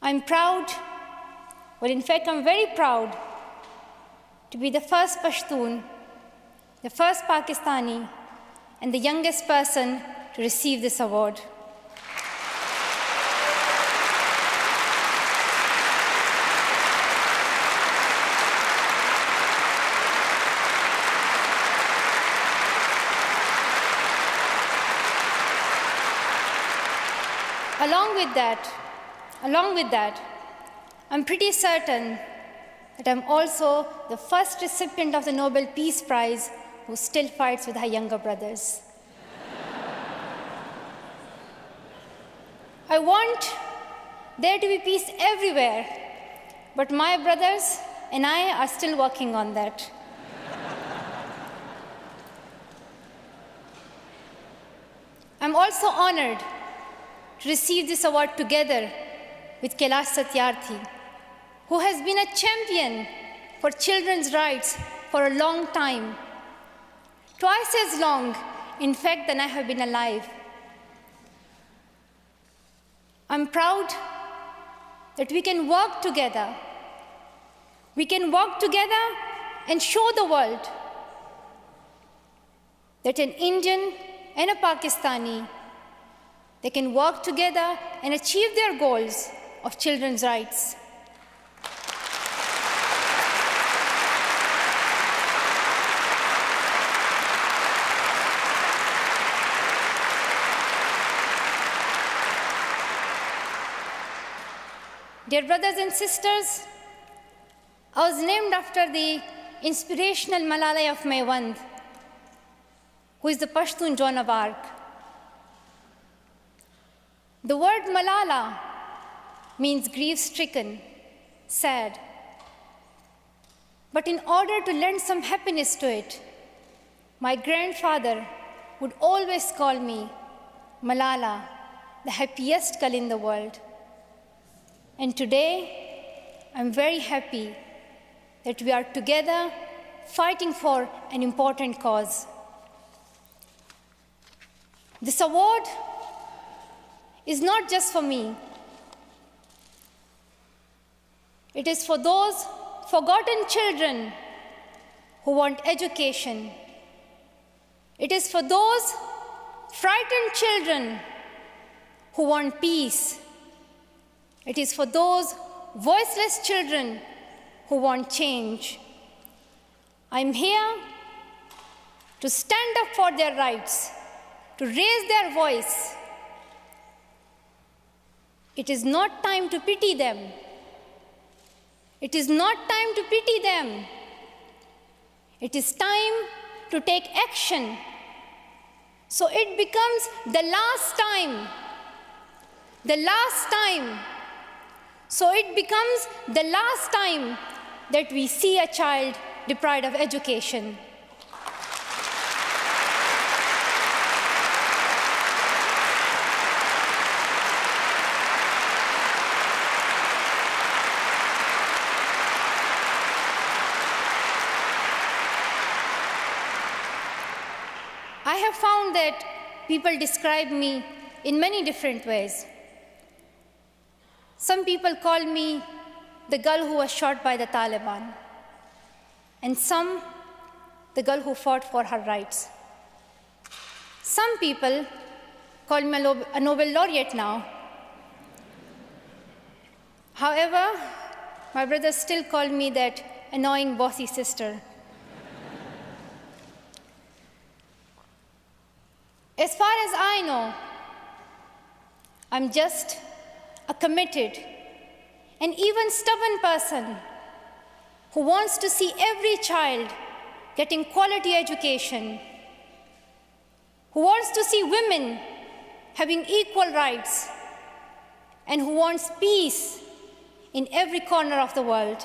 I'm proud, well, in fact, I'm very proud to be the first Pashtun, the first Pakistani, and the youngest person to receive this award. Along with that, I'm pretty certain that I'm also the first recipient of the Nobel Peace Prize who still fights with her younger brothers. I want there to be peace everywhere, but my brothers and I are still working on that. I'm also honored to receive this award together with Kailash Satyarthi, who has been a champion for children's rights for a long time, twice as long, in fact, than I have been alive. I'm proud that we can work together. We can work together and show the world that an Indian and a Pakistani, they can work together and achieve their goals of children's rights. Dear brothers and sisters, I was named after the inspirational Malala of Maiwand, who is the Pashtun Joan of Arc. The word Malala means grief-stricken, sad. But in order to lend some happiness to it, my grandfather would always call me Malala, the happiest girl in the world. And today, I'm very happy that we are together fighting for an important cause. This award is not just for me. It is for those forgotten children who want education. It is for those frightened children who want peace. It is for those voiceless children who want change. I'm here to stand up for their rights, to raise their voice. It is not time to pity them. It is not time to pity them. It is time to take action. So it becomes the last time. The last time. So it becomes the last time that we see a child deprived of education. I have found that people describe me in many different ways. Some people call me the girl who was shot by the Taliban, and some the girl who fought for her rights. Some people call me a Nobel laureate now. However, my brothers still call me that annoying bossy sister. As far as I know, I'm just a committed and even stubborn person who wants to see every child getting quality education, who wants to see women having equal rights, and who wants peace in every corner of the world.